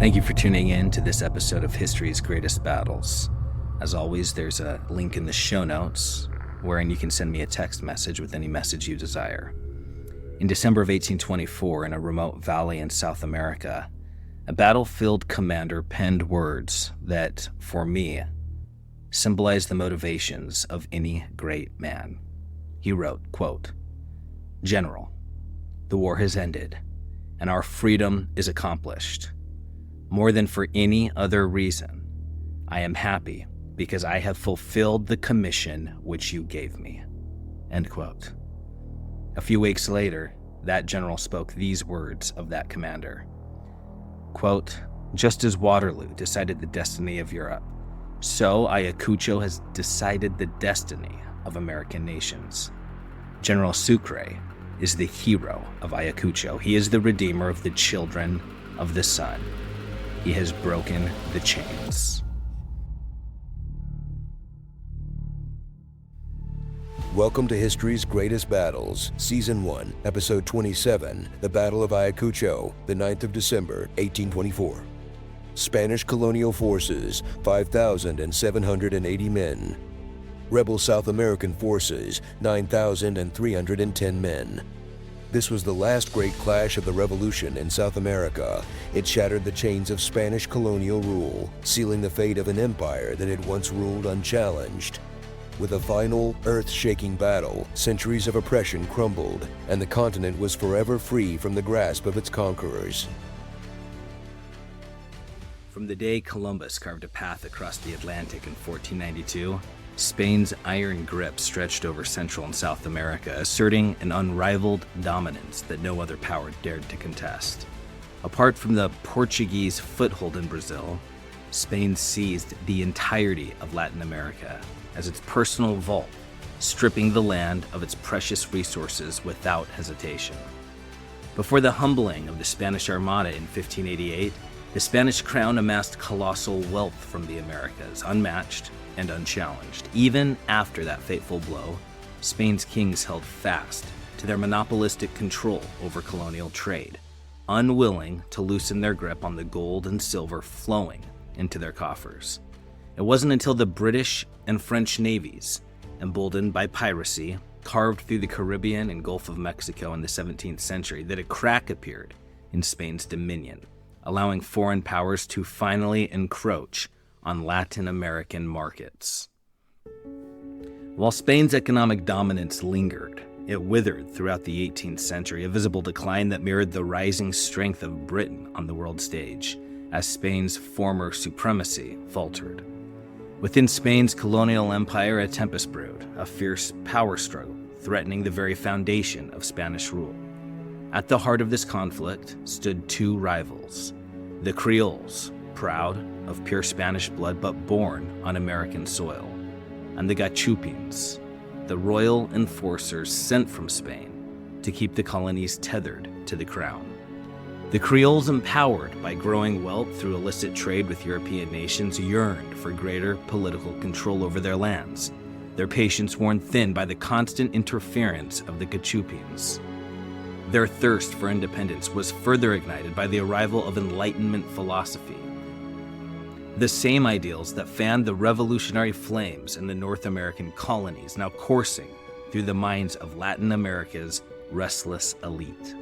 Thank you for tuning in to this episode of History's Greatest Battles. As always, there's a link in the show notes wherein you can send me a text message with any message you desire. In December of 1824, in a remote valley in South America, a battlefield commander penned words that, for me, symbolize the motivations of any great man. He wrote, quote, "General, the war has ended, and our freedom is accomplished. More than for any other reason, I am happy because I have fulfilled the commission which you gave me." End quote. A few weeks later, that general spoke these words of that commander. Quote, "Just as Waterloo decided the destiny of Europe, so Ayacucho has decided the destiny of American nations. General Sucre is the hero of Ayacucho. He is the redeemer of the children of the sun. He has broken the chains." Welcome to History's Greatest Battles, Season 1, Episode 27, The Battle of Ayacucho, the 9th of December, 1824. Spanish colonial forces, 5,780 men. Rebel South American forces, 9,310 men. This was the last great clash of the Revolution in South America. It shattered the chains of Spanish colonial rule, sealing the fate of an empire that had once ruled unchallenged. With a final, earth-shaking battle, centuries of oppression crumbled, and the continent was forever free from the grasp of its conquerors. From the day Columbus carved a path across the Atlantic in 1492, Spain's iron grip stretched over Central and South America, asserting an unrivaled dominance that no other power dared to contest. Apart from the Portuguese foothold in Brazil, Spain seized the entirety of Latin America as its personal vault, stripping the land of its precious resources without hesitation. Before the humbling of the Spanish Armada in 1588, the Spanish crown amassed colossal wealth from the Americas, unmatched and unchallenged. Even after that fateful blow, Spain's kings held fast to their monopolistic control over colonial trade, unwilling to loosen their grip on the gold and silver flowing into their coffers. It wasn't until the British and French navies, emboldened by piracy, carved through the Caribbean and Gulf of Mexico in the 17th century that a crack appeared in Spain's dominion, allowing foreign powers to finally encroach on Latin American markets. While Spain's economic dominance lingered, it withered throughout the 18th century, a visible decline that mirrored the rising strength of Britain on the world stage, as Spain's former supremacy faltered. Within Spain's colonial empire, a tempest brewed, a fierce power struggle threatening the very foundation of Spanish rule. At the heart of this conflict stood two rivals: the Creoles, proud of pure Spanish blood but born on American soil, and the Gachupins, the royal enforcers sent from Spain to keep the colonies tethered to the crown. The Creoles, empowered by growing wealth through illicit trade with European nations, yearned for greater political control over their lands, their patience worn thin by the constant interference of the Gachupins. Their thirst for independence was further ignited by the arrival of Enlightenment philosophy, the same ideals that fanned the revolutionary flames in the North American colonies, now coursing through the minds of Latin America's restless elite.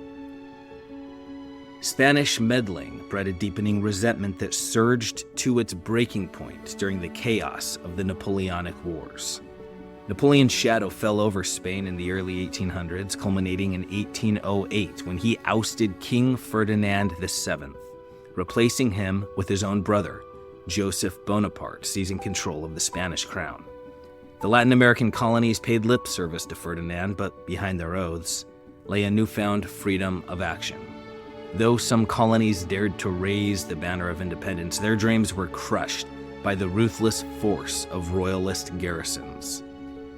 Spanish meddling bred a deepening resentment that surged to its breaking point during the chaos of the Napoleonic Wars. Napoleon's shadow fell over Spain in the early 1800s, culminating in 1808 when he ousted King Ferdinand VII, replacing him with his own brother, Joseph Bonaparte, seizing control of the Spanish crown. The Latin American colonies paid lip service to Ferdinand, but behind their oaths lay a newfound freedom of action. Though some colonies dared to raise the banner of independence, their dreams were crushed by the ruthless force of royalist garrisons.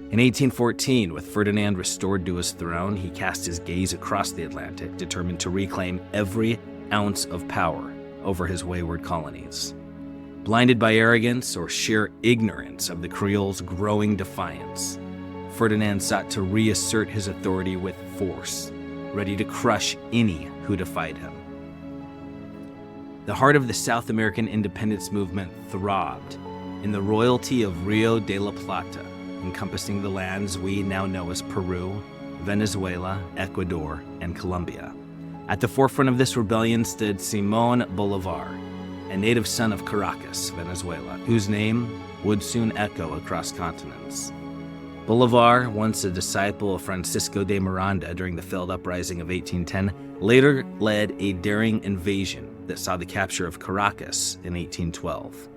In 1814, with Ferdinand restored to his throne, he cast his gaze across the Atlantic, determined to reclaim every ounce of power over his wayward colonies. Blinded by arrogance or sheer ignorance of the Creoles' growing defiance, Ferdinand sought to reassert his authority with force, ready to crush any who defied him. The heart of the South American independence movement throbbed in the royalty of Rio de la Plata, encompassing the lands we now know as Peru, Venezuela, Ecuador, and Colombia. At the forefront of this rebellion stood Simón Bolivar, a native son of Caracas, Venezuela, whose name would soon echo across continents. Bolivar, once a disciple of Francisco de Miranda during the failed uprising of 1810, later led a daring invasion that saw the capture of Caracas in 1812.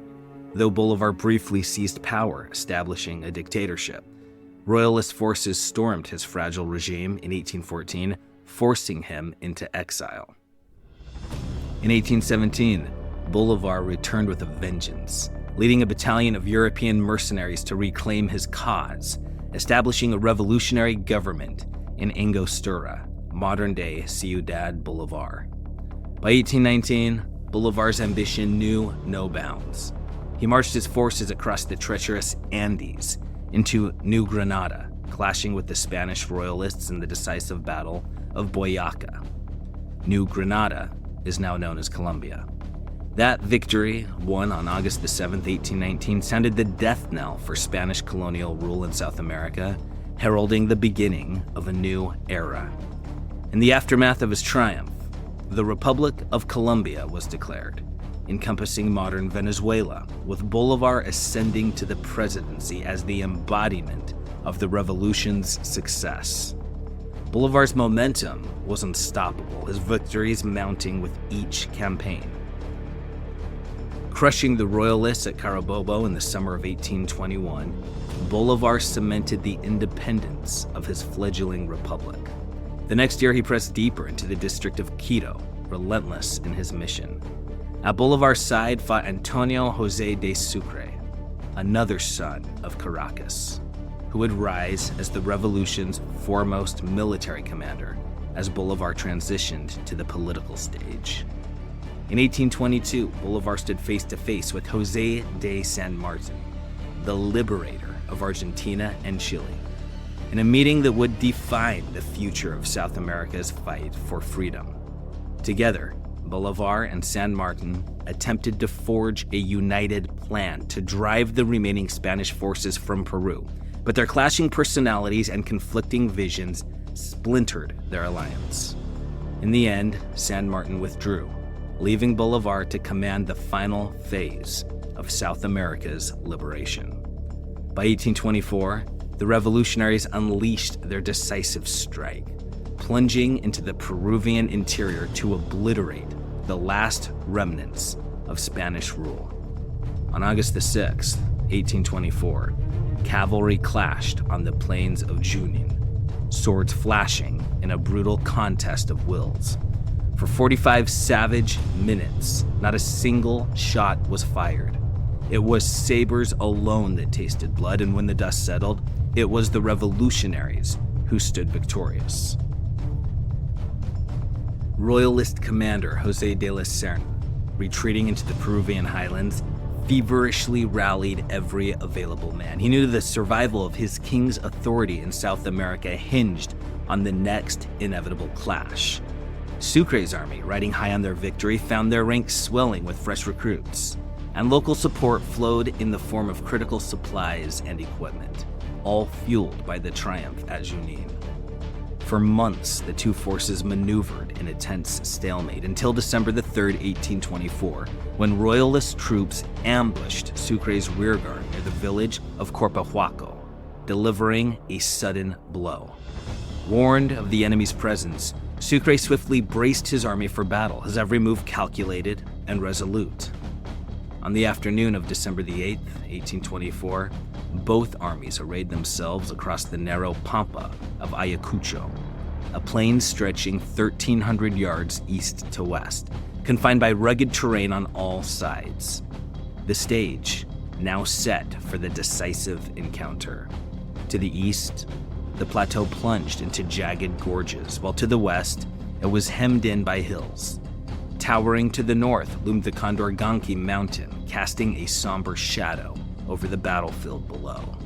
Though Bolivar briefly seized power, establishing a dictatorship, Royalist forces stormed his fragile regime in 1814, forcing him into exile. In 1817, Bolivar returned with a vengeance, leading a battalion of European mercenaries to reclaim his cause, establishing a revolutionary government in Angostura, modern-day Ciudad Bolivar. By 1819, Bolivar's ambition knew no bounds. He marched his forces across the treacherous Andes into New Granada, clashing with the Spanish royalists in the decisive Battle of Boyaca. New Granada is now known as Colombia. That victory, won on August 7, 1819, sounded the death knell for Spanish colonial rule in South America, heralding the beginning of a new era. In the aftermath of his triumph, the Republic of Colombia was declared, encompassing modern Venezuela, with Bolivar ascending to the presidency as the embodiment of the revolution's success. Bolivar's momentum was unstoppable, his victories mounting with each campaign. Crushing the royalists at Carabobo in the summer of 1821, Bolivar cemented the independence of his fledgling republic. The next year, he pressed deeper into the district of Quito, relentless in his mission. At Bolivar's side fought Antonio José de Sucre, another son of Caracas, who would rise as the revolution's foremost military commander as Bolivar transitioned to the political stage. In 1822, Bolivar stood face to face with José de San Martin, the liberator of Argentina and Chile, in a meeting that would define the future of South America's fight for freedom. Together, Bolivar and San Martin attempted to forge a united plan to drive the remaining Spanish forces from Peru, but their clashing personalities and conflicting visions splintered their alliance. In the end, San Martin withdrew, leaving Bolivar to command the final phase of South America's liberation. By 1824, the revolutionaries unleashed their decisive strike, plunging into the Peruvian interior to obliterate the last remnants of Spanish rule. On August 6, 1824, cavalry clashed on the plains of Junin, swords flashing in a brutal contest of wills. For 45 savage minutes, not a single shot was fired. It was sabers alone that tasted blood, and when the dust settled, it was the revolutionaries who stood victorious. Royalist commander José de la Serna, retreating into the Peruvian highlands, feverishly rallied every available man. He knew the survival of his king's authority in South America hinged on the next inevitable clash. Sucre's army, riding high on their victory, found their ranks swelling with fresh recruits, and local support flowed in the form of critical supplies and equipment, all fueled by the triumph at Junin. For months, the two forces maneuvered in a tense stalemate until December 3, 1824, when Royalist troops ambushed Sucre's rearguard near the village of Corpahuaco, delivering a sudden blow. Warned of the enemy's presence, Sucre swiftly braced his army for battle, his every move calculated and resolute. On the afternoon of December 8, 1824, both armies arrayed themselves across the narrow pampa of Ayacucho, a plain stretching 1,300 yards east to west, confined by rugged terrain on all sides. The stage now set for the decisive encounter. To the east, the plateau plunged into jagged gorges, while to the west, it was hemmed in by hills. Towering to the north loomed the Condorcanqui mountain, casting a somber shadow over the battlefield below.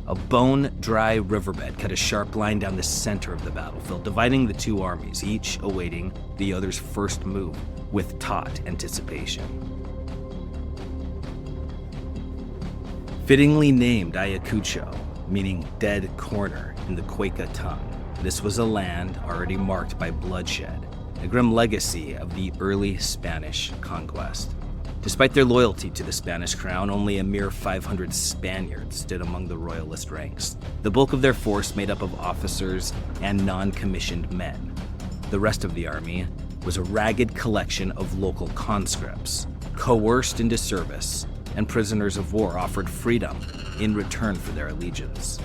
A bone-dry riverbed cut a sharp line down the center of the battlefield, dividing the two armies, each awaiting the other's first move with taut anticipation. Fittingly named Ayacucho, meaning dead corner in the Cueca tongue, this was a land already marked by bloodshed, a grim legacy of the early Spanish conquest. Despite their loyalty to the Spanish crown, only a mere 500 Spaniards stood among the royalist ranks, the bulk of their force made up of officers and non-commissioned men. The rest of the army was a ragged collection of local conscripts, coerced into service, and prisoners of war offered freedom in return for their allegiance.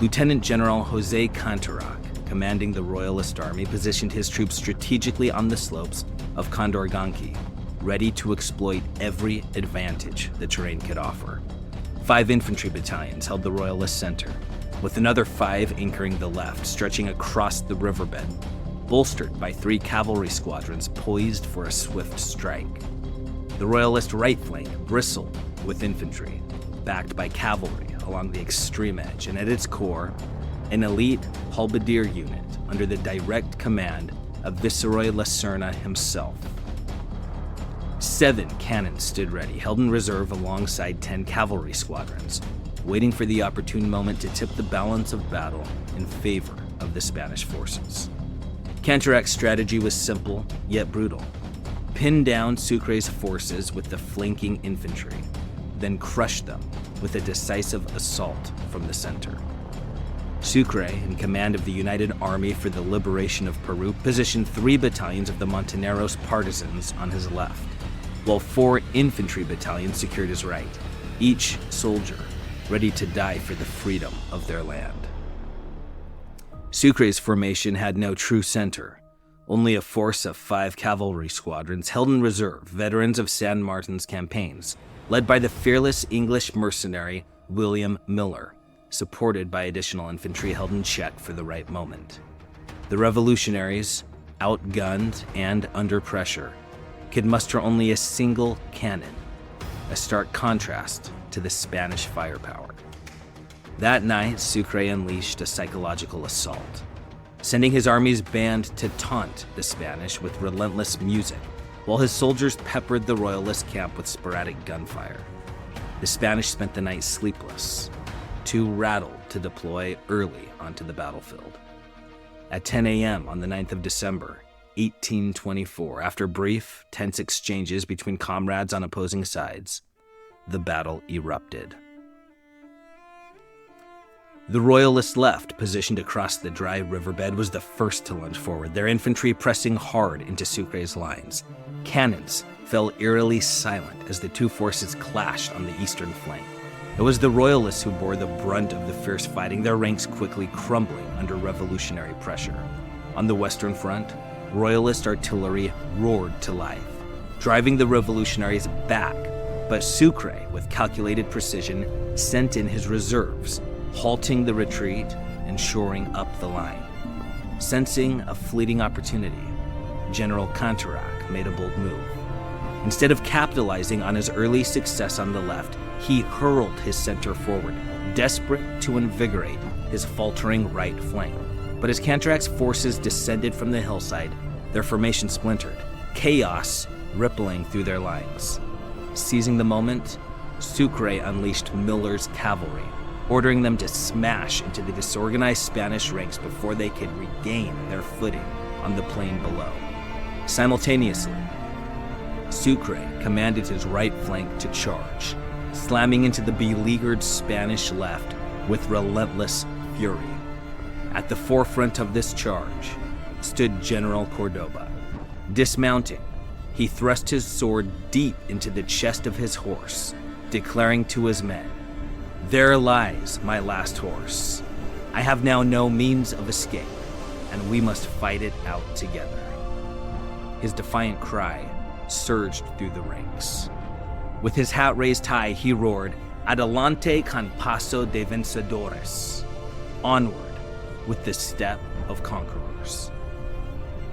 Lieutenant General José Canterac, commanding the royalist army, positioned his troops strategically on the slopes of Condorcanqui, ready to exploit every advantage the terrain could offer. 5 infantry battalions held the royalist center, with another 5 anchoring the left, stretching across the riverbed, bolstered by 3 cavalry squadrons poised for a swift strike. The royalist right flank bristled with infantry, backed by cavalry along the extreme edge, and at its core, an elite halberdier unit under the direct command of Viceroy La Serna himself. 7 cannons stood ready, held in reserve alongside 10 cavalry squadrons, waiting for the opportune moment to tip the balance of battle in favor of the Spanish forces. Canterac's strategy was simple, yet brutal. Pin down Sucre's forces with the flanking infantry, then crush them with a decisive assault from the center. Sucre, in command of the United Army for the Liberation of Peru, positioned 3 battalions of the Montoneros partisans on his left, while 4 infantry battalions secured his right, each soldier ready to die for the freedom of their land. Sucre's formation had no true center, only a force of 5 cavalry squadrons held in reserve, veterans of San Martin's campaigns, led by the fearless English mercenary William Miller, supported by additional infantry held in check for the right moment. The revolutionaries, outgunned and under pressure, could muster only a single cannon, a stark contrast to the Spanish firepower. That night, Sucre unleashed a psychological assault, sending his army's band to taunt the Spanish with relentless music, while his soldiers peppered the royalist camp with sporadic gunfire. The Spanish spent the night sleepless, too rattled to deploy early onto the battlefield. At 10 a.m. on the 9th of December, 1824, after brief, tense exchanges between comrades on opposing sides, the battle erupted. The royalist left, positioned across the dry riverbed, was the first to lunge forward, their infantry pressing hard into Sucre's lines. Cannons fell eerily silent as the two forces clashed on the eastern flank. It was the royalists who bore the brunt of the fierce fighting, their ranks quickly crumbling under revolutionary pressure. On the western front, royalist artillery roared to life, driving the revolutionaries back, but Sucre, with calculated precision, sent in his reserves, halting the retreat and shoring up the line. Sensing a fleeting opportunity, General Canterac made a bold move. Instead of capitalizing on his early success on the left, he hurled his center forward, desperate to invigorate his faltering right flank. But as Canterac's forces descended from the hillside, their formation splintered, chaos rippling through their lines. Seizing the moment, Sucre unleashed Miller's cavalry, ordering them to smash into the disorganized Spanish ranks before they could regain their footing on the plain below. Simultaneously, Sucre commanded his right flank to charge, slamming into the beleaguered Spanish left with relentless fury. At the forefront of this charge stood General Cordoba. Dismounting, he thrust his sword deep into the chest of his horse, declaring to his men, "There lies my last horse. I have now no means of escape, and we must fight it out together." His defiant cry surged through the ranks. With his hat raised high, he roared, "Adelante con paso de vencedores." Onward with the step of conquerors.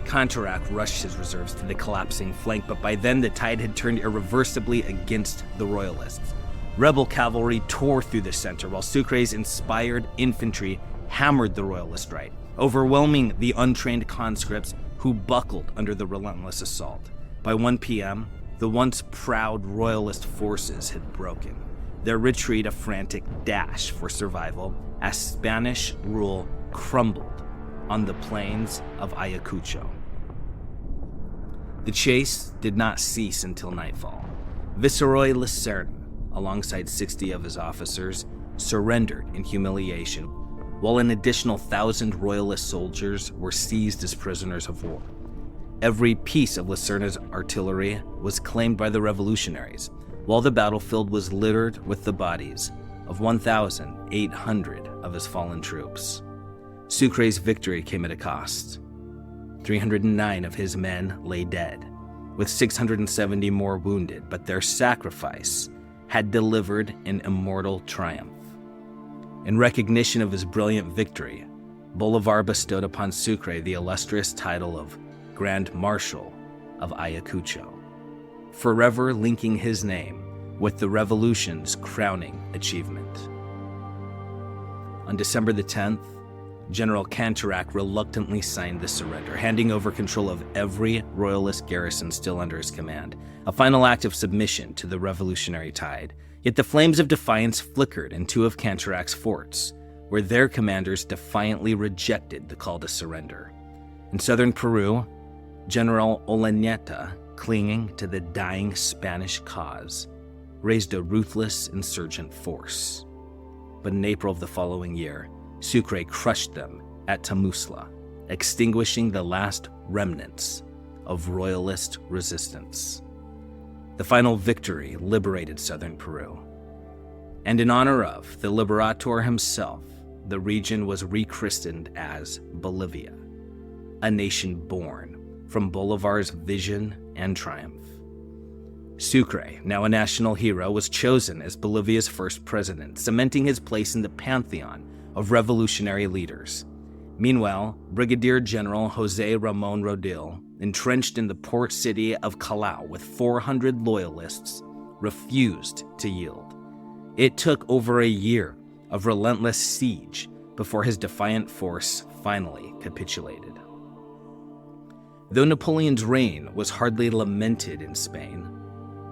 Canterac rushed his reserves to the collapsing flank, but by then the tide had turned irreversibly against the royalists. Rebel cavalry tore through the center, while Sucre's inspired infantry hammered the royalist right, overwhelming the untrained conscripts who buckled under the relentless assault. By 1 p.m., the once proud royalist forces had broken, their retreat a frantic dash for survival as Spanish rule crumbled on the plains of Ayacucho. The chase did not cease until nightfall. Viceroy Lucerne, alongside 60 of his officers, surrendered in humiliation, while an additional 1,000 royalist soldiers were seized as prisoners of war. Every piece of Lucerne's artillery was claimed by the revolutionaries, while the battlefield was littered with the bodies of 1,800 of his fallen troops. Sucre's victory came at a cost. 309 of his men lay dead, with 670 more wounded, but their sacrifice had delivered an immortal triumph. In recognition of his brilliant victory, Bolivar bestowed upon Sucre the illustrious title of Grand Marshal of Ayacucho, forever linking his name with the revolution's crowning achievement. On December the 10th, General Canterac reluctantly signed the surrender, handing over control of every royalist garrison still under his command, a final act of submission to the revolutionary tide. Yet the flames of defiance flickered in 2 of Canterac's forts, where their commanders defiantly rejected the call to surrender. In southern Peru, General Olañeta, clinging to the dying Spanish cause, raised a ruthless insurgent force. But in April of the following year, Sucre crushed them at Tamusla, extinguishing the last remnants of royalist resistance. The final victory liberated southern Peru. And in honor of the liberator himself, the region was rechristened as Bolivia, a nation born from Bolivar's vision and triumph. Sucre, now a national hero, was chosen as Bolivia's first president, cementing his place in the pantheon of revolutionary leaders. Meanwhile, Brigadier General Jose Ramon Rodil, entrenched in the port city of Callao with 400 loyalists, refused to yield. It took over a year of relentless siege before his defiant force finally capitulated. Though Napoleon's reign was hardly lamented in Spain,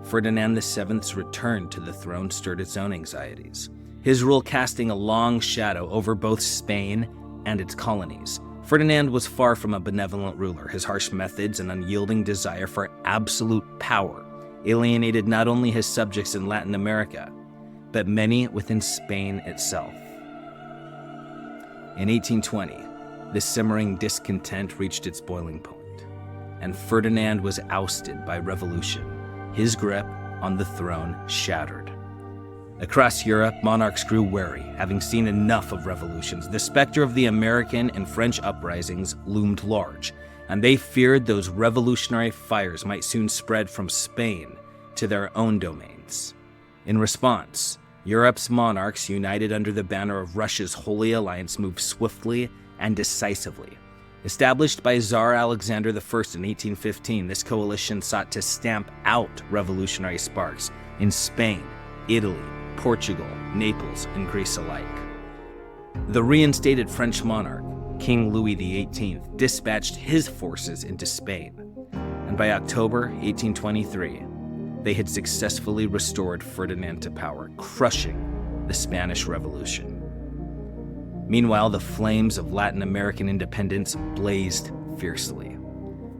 Ferdinand VII's return to the throne stirred its own anxieties, his rule casting a long shadow over both Spain and its colonies. Ferdinand was far from a benevolent ruler. His harsh methods and unyielding desire for absolute power alienated not only his subjects in Latin America, but many within Spain itself. In 1820, the simmering discontent reached its boiling point, and Ferdinand was ousted by revolution, his grip on the throne shattered. Across Europe, monarchs grew wary, having seen enough of revolutions. The specter of the American and French uprisings loomed large, and they feared those revolutionary fires might soon spread from Spain to their own domains. In response, Europe's monarchs, united under the banner of Russia's Holy Alliance, moved swiftly and decisively. Established by Tsar Alexander I in 1815, this coalition sought to stamp out revolutionary sparks in Spain, Italy, Portugal, Naples, and Greece alike. The reinstated French monarch, King Louis XVIII, dispatched his forces into Spain, and by October 1823, they had successfully restored Ferdinand to power, crushing the Spanish Revolution. Meanwhile, the flames of Latin American independence blazed fiercely.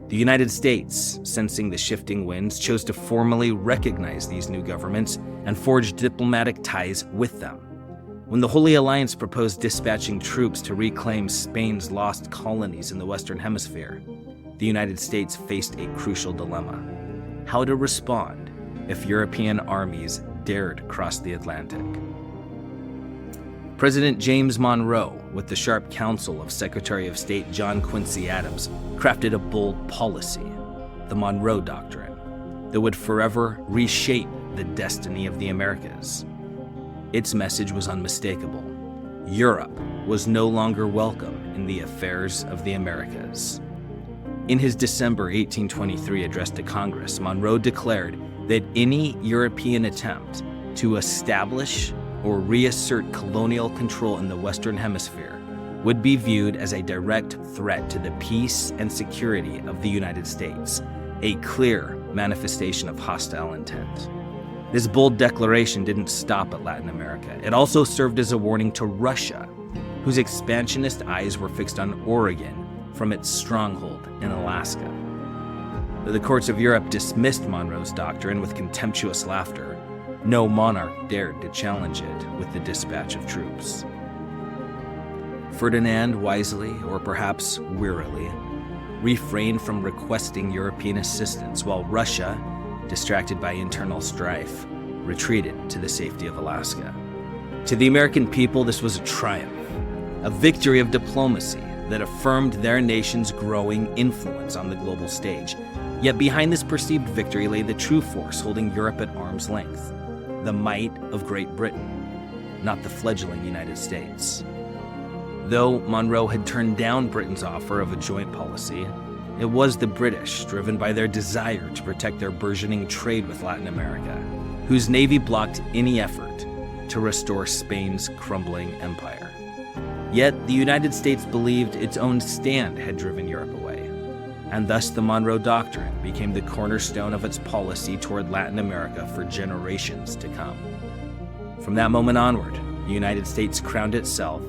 The United States, sensing the shifting winds, chose to formally recognize these new governments and forge diplomatic ties with them. When the Holy Alliance proposed dispatching troops to reclaim Spain's lost colonies in the Western Hemisphere, the United States faced a crucial dilemma: how to respond if European armies dared cross the Atlantic. President James Monroe, with the sharp counsel of Secretary of State John Quincy Adams, crafted a bold policy, the Monroe Doctrine, that would forever reshape the destiny of the Americas. Its message was unmistakable. Europe was no longer welcome in the affairs of the Americas. In his December 1823 address to Congress, Monroe declared that any European attempt to establish or reassert colonial control in the Western Hemisphere would be viewed as a direct threat to the peace and security of the United States, a clear manifestation of hostile intent. This bold declaration didn't stop at Latin America. It also served as a warning to Russia, whose expansionist eyes were fixed on Oregon from its stronghold in Alaska. Though the courts of Europe dismissed Monroe's doctrine with contemptuous laughter, no monarch dared to challenge it with the dispatch of troops. Ferdinand wisely, or perhaps wearily, refrained from requesting European assistance, while Russia, distracted by internal strife, retreated to the safety of Alaska. To the American people, this was a triumph, a victory of diplomacy that affirmed their nation's growing influence on the global stage. Yet behind this perceived victory lay the true force holding Europe at arm's length, the might of Great Britain, not the fledgling United States. Though Monroe had turned down Britain's offer of a joint policy, it was the British, driven by their desire to protect their burgeoning trade with Latin America, whose navy blocked any effort to restore Spain's crumbling empire. Yet the United States believed its own stand had driven Europe away, and thus the Monroe Doctrine became the cornerstone of its policy toward Latin America for generations to come. From that moment onward, the United States crowned itself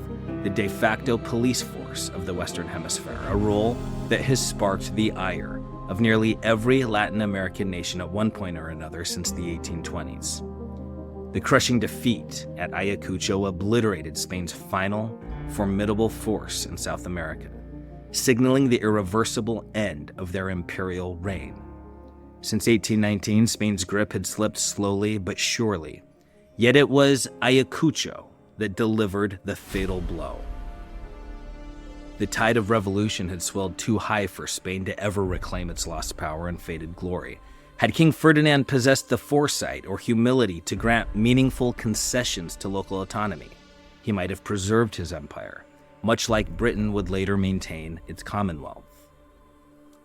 the de facto police force of the Western Hemisphere, a role that has sparked the ire of nearly every Latin American nation at one point or another since the 1820s. The crushing defeat at Ayacucho obliterated Spain's final, formidable force in South America, signaling the irreversible end of their imperial reign. Since 1819, Spain's grip had slipped slowly but surely, yet it was Ayacucho that delivered the fatal blow. The tide of revolution had swelled too high for Spain to ever reclaim its lost power and faded glory. Had King Ferdinand possessed the foresight or humility to grant meaningful concessions to local autonomy, he might have preserved his empire, much like Britain would later maintain its Commonwealth.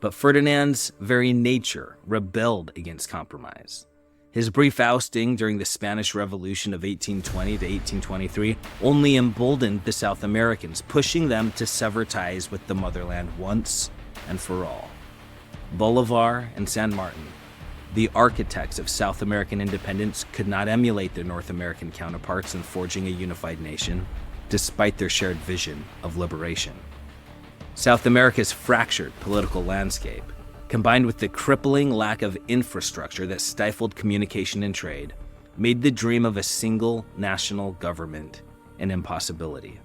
But Ferdinand's very nature rebelled against compromise. His brief ousting during the Spanish Revolution of 1820 to 1823 only emboldened the South Americans, pushing them to sever ties with the motherland once and for all. Bolivar and San Martin, the architects of South American independence, could not emulate their North American counterparts in forging a unified nation, despite their shared vision of liberation. South America's fractured political landscape, combined with the crippling lack of infrastructure that stifled communication and trade, made the dream of a single national government an impossibility.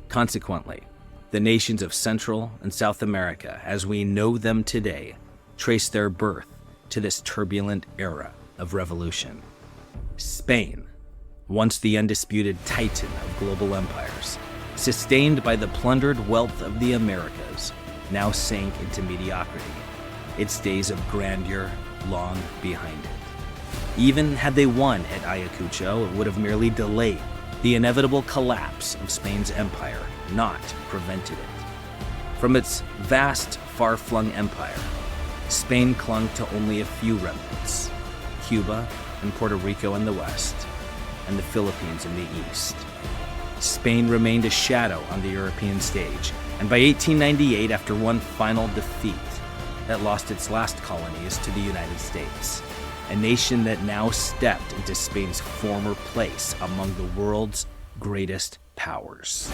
Consequently, the nations of Central and South America, as we know them today, trace their birth to this turbulent era of revolution. Spain, once the undisputed titan of global empires, sustained by the plundered wealth of the Americas, now sank into mediocrity, its days of grandeur long behind it. Even had they won at Ayacucho, it would have merely delayed the inevitable collapse of Spain's empire, not prevented it. From its vast, far-flung empire, Spain clung to only a few remnants: Cuba and Puerto Rico in the west, and the Philippines in the east. Spain remained a shadow on the European stage, and by 1898, after one final defeat, it lost its last colonies to the United States, a nation that now stepped into Spain's former place among the world's greatest powers.